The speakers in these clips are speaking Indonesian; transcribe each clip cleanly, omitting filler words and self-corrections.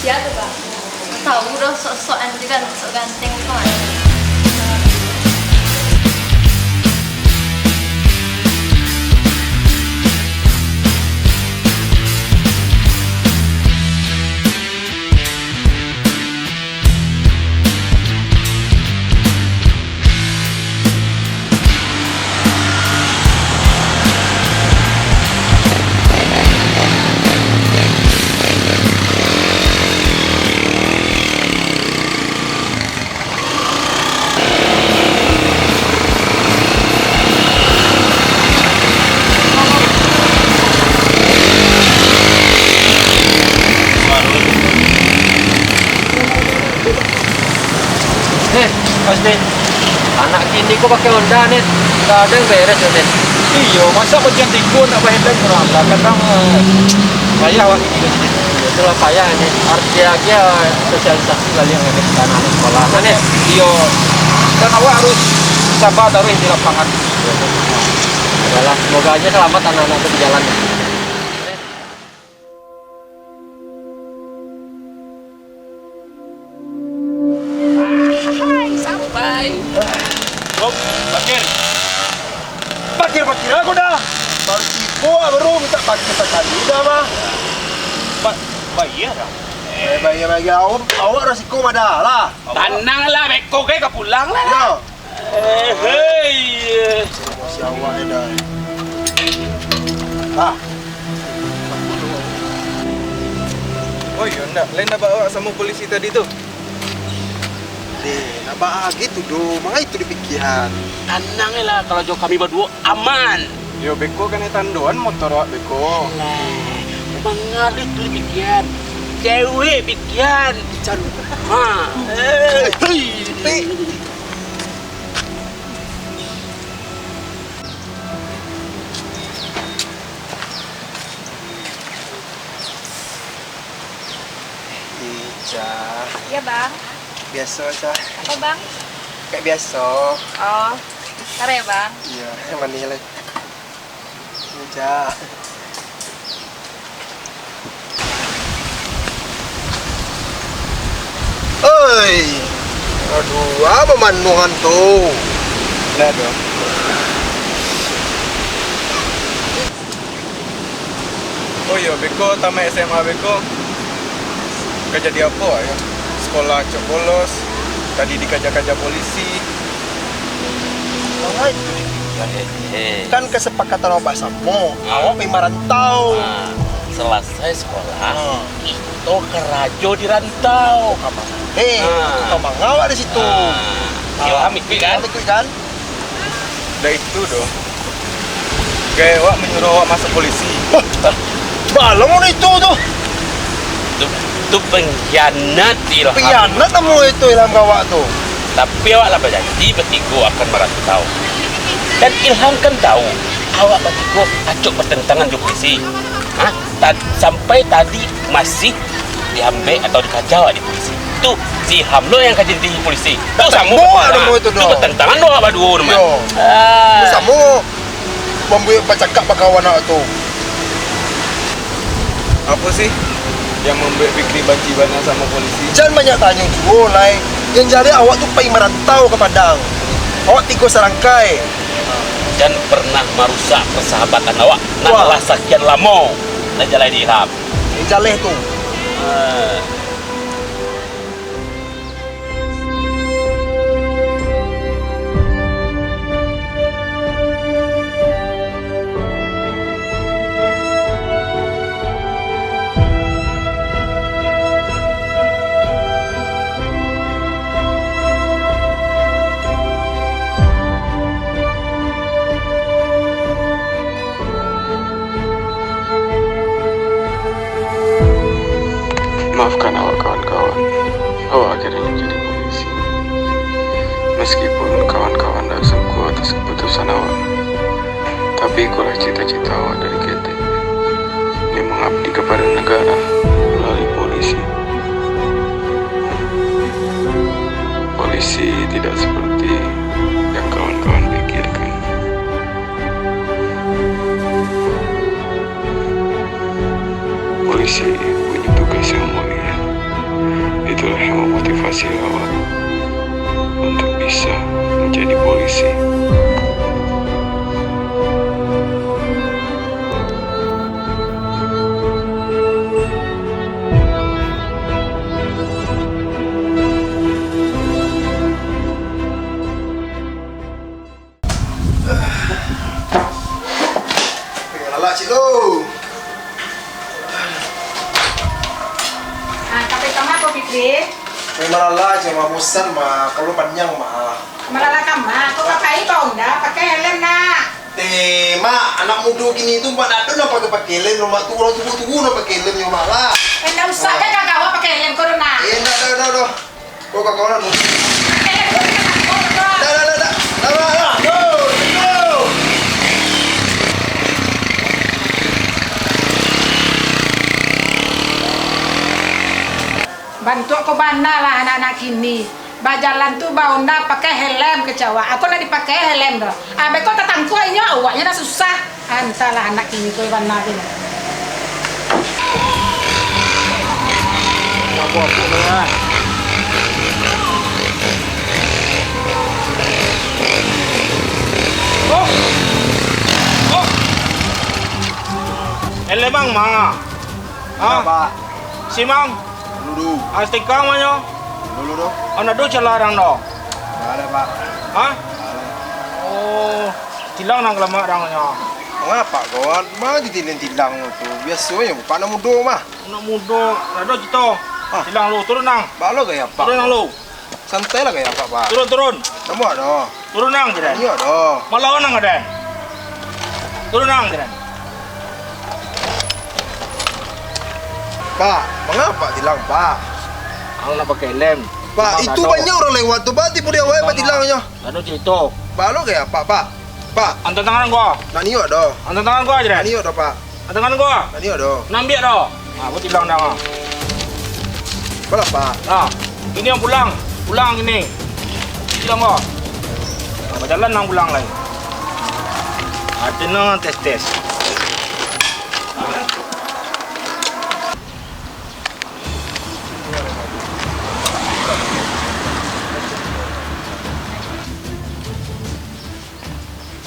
Siapa bang? Tahu udah sok-sokan juga, sok ganteng kan. Nih, anak kini kok pakai Honda nih, nggak ada yang beres ya nih. Iya, masa bagian tiga nak bayar dan kurang lah kadang payah wak gitu. Itulah payah nih. Artinya sosialisasi kali yang ada di anak sekolah. Nah, nih, Iya, dan awak harus sabar taruh di lapangan. adalah semoga aja selamat anak-anak itu di jalan. Oh, parkir aku dah. Baru minta parkir sekali dah mah. Bayar dah. Bayar awak resiko dah lah. Tenang lah, beko kayak pulang lah. Ya. Hei. Si awak ni dah. Ah. Oh iya, lain nak bawa sama polisi tadi tu. Nak bah gitu doh, makanya itu dipikiran. Tenang lah, kalau jauh kami berdua aman. Yo beko kan tanduan motor wak beko. Mengalir tu bikian, cewek bikian. Cari. Ha. Hei. Ica, Iya bang. biasa Ica. Apa bang? Kayak biasa. Oh, ntar ya bang. Iya, yang mana lagi? Ica. Oi. Aduh, apa manungan tuh? Nah dong. Oh iya, beko tamat SMA beko. Kerja di apa ya? Sekolah cok bolos. Tadi dikajar-kajar polisi. Makanya itu dipikiran. Kan kesepakatan awak sama, awak pergi merantau. Selesai sekolah, itu kerajo di rantau. Kau mengawak di situ. Ilham ikut kan? Ikut kan? Dah itu dong. Kayak wak menyuruh awak masuk polisi. Balong itu tuh. Itu pengkhianat Ilham. Pengkhianat kamu itu Ilham gawak tuh. Tapi awak lah berjanji bertiga akan merantau. Dan Ilham kan tahu awak bertiga acuk bertentangan di polisi. Hah? Sampai tadi masih diambil atau dikacau di polisi. Itu si Ilham lo yang kaji di polisi. Itu sama itu dong. bertentangan doang apa dua teman. Sama membuat bercakap bakawan awak tuh. Apa sih yang membuat Fikri banci banyak sama polisi? Jangan banyak tanya dulu, Lai. Yang jadi awak tuh pergi merantau ke Padang. Awak tiga serangkai. Dan pernah merusak persahabatan awak. Nah, sekian lama. Nah, jalan di Ilham. Yang jaleh tuh. Maafkan awak kawan-kawan. Awak akhirnya menjadi polisi. Meskipun kawan-kawan tak suka atas keputusan awak, tapi ikulah cita-cita awak dari ketek. Ini mengabdi kepada negara melalui polisi. Polisi tidak seperti yang kawan-kawan pikirkan. Polisi punya tugas yang mulia. itulah yang memotivasi awak untuk bisa menjadi polisi. Lala cik lo. Kape kama apa Fitri? Memang lala cuma bosan mah, kalau panjang mah. Malala kama, kau pakai bau dah, pakai helm nak. Mak, anak muda gini itu mak nak nak pakai helm, mak tu orang tubuh nak pakai helm yo mak lah. Enggak usah kan kakak awak pakai helm kau nak. Dah. Kau kakak nak. Helm kau nak kau nak. Dah. Go. Bantu kau bana lah anak-anak kini. Bajalan tu bau nak pakai helm kecewa. Aku nak dipakai helm dah. Abe kau tatangkoinya awaknya dah susah. Entahlah anak kini kau bana gini. Apa-apa lah. Ele bang ma. Pak. Si mang, Dulu. astika manyo. Dulu. Ana do celarang do. Ada Pak. Ha? Oh, tilang nang lama rangnya. Ngapa kawan? Mah tilang tu. Biasanya Pak nak muda mah. Anak muda, ada cito. Tilang lu turun nang. Balo gaya Pak. Turun nang lu. Santai lah gaya Pak. Turun. Kamu ada. Turun nang jiran. Ini ada. Malawan nang ada. Turun nang jiran. Pak, mengapa tilang Pak? Ang nak pakai lem. Pak, itu banyak orang lewat tu. Pak, tipu dia awak tilangnya. Ada cito. Balo gaya Pak. Pak, Antar tangan gua. nak ni ada. Antar tangan gua jiran. Nak ni ada Pak. Antar tangan gua. Nak ni ada. Nambiak do. Ah, gua tilang dah. Bala Pak. Nah, ini yang pulang ini. Tilang gua. Nah, berjalan nang pulang lagi. Ada nang tes.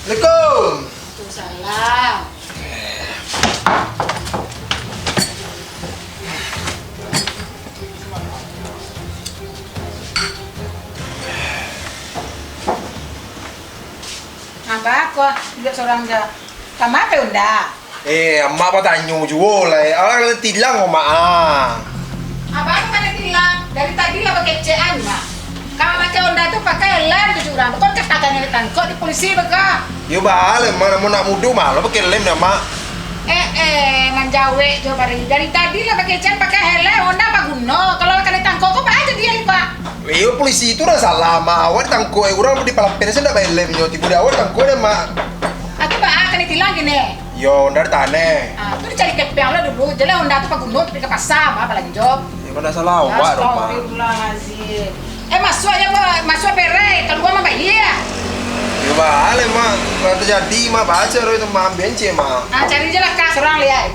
Assalamualaikum. Salam. Apa aku lihat seorang dia. Kamu apa unda? Mak apa tanya juga lah. Orang tilang mak Apa aku kan bilang dari tadi lah pakai cean mak. Kalau pakai unda tu pakai helm tu curang. Kau katakan ini tangkap di polisi beka. Yo bale, mana mau nak muda mah, lo pakai lem dah mak. Manjawe coba dari tadi lah pakai cean pakai helm. Unda apa guna? Kalau akan ditangkap kau aja dia pak. Yo polisi itu dah salah mak. Awak tangkoi orang di palapen saya dah bayar lem yo. Tipu dia awak tangkoi dah mak. Aku pak akan ditilang gini. Yo, ndar tane. Tu dicari kepeng lah dulu. Jadi Honda tu pak gunung pergi ke pasar, apa lanjut. Ya mana salah awak dong mak. Astagfirullahaladzim. Masuk aja pak, masuk pere. Keluar mah bahaya. Yo bale mak, kalau terjadi mak baca roh itu mak benci mak. Cari aja lah kas orang lihat.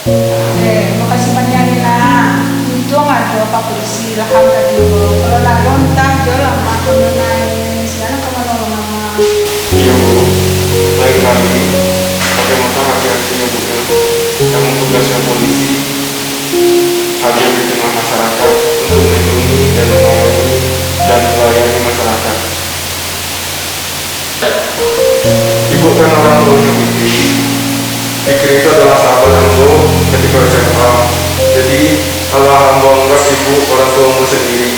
Makasih banyak ya. Untung ada Pak Polisi lah tadi. Kalau nak lontar je lah mak kena naik. Sekarang kemana mama? Iya Bu, lain kali pakai motor hati-hatinya Bu. Yang tugasnya polisi hadir di tengah masyarakat untuk melindungi dan mengawasi dan melayani masyarakat. Ibu kan orang tuanya Fikri. Fikri itu adalah sahabat yang orang tuamu sendiri.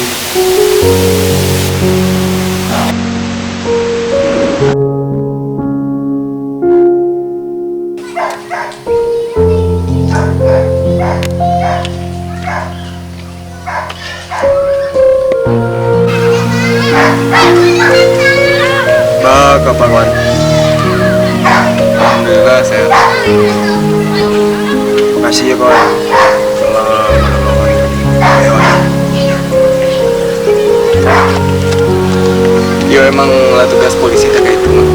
Kapan Wan? Alhamdulillah sehat. Makasih ya kawan telah menolong ayo. Ya emang lah tugas polisi kayak itu mah.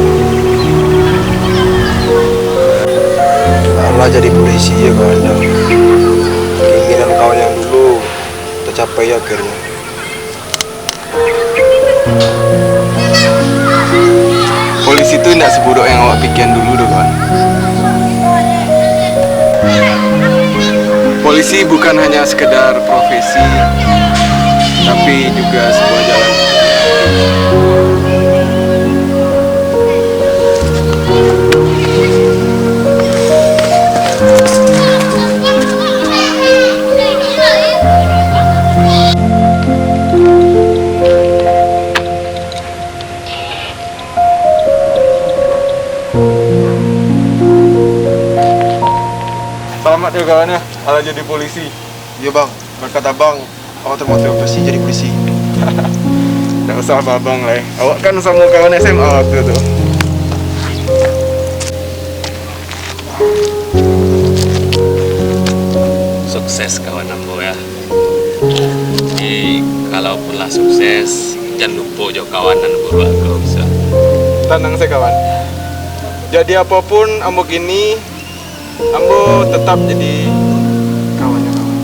Allah jadi polisi ya kawan ya. Keinginan kawan yang dulu tercapai akhirnya. Polisi itu tidak sebodoh yang awak pikirin dulu doh kawan. Polisi bukan hanya sekedar profesi, tapi juga sebuah jalan. Selamat ya kawan ya, ala jadi polisi. Iya bang, berkat abang, awak termotivasi jadi polisi. Nggak usah babang lah, awak kan sama kawan SMA waktu itu. Sukses kawan ambo ya. Jadi kalaupun lah sukses, jangan lupa jo kawanan buru aku bisa. Tenang saya kawan. Jadi apapun ambo gini, ambo tetap jadi kawannya kawan.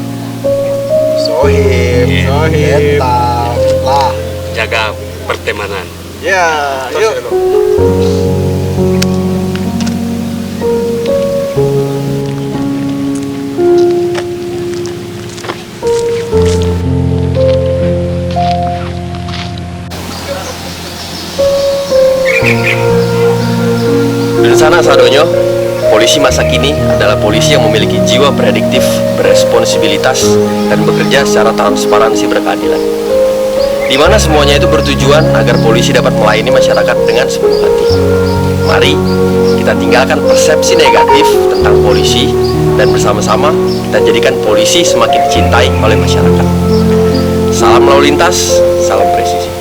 Sohib, Sohib. tetap lah. Jaga pertemanan. Ya, yuk. Dan sana sadonyo, polisi masa kini adalah polisi yang memiliki jiwa prediktif, beresponsibilitas, dan bekerja secara transparansi berkeadilan. Di mana semuanya itu bertujuan agar polisi dapat melayani masyarakat dengan sepenuh hati. Mari kita tinggalkan persepsi negatif tentang polisi dan bersama-sama kita jadikan polisi semakin dicintai oleh masyarakat. Salam lalu lintas, salam presisi.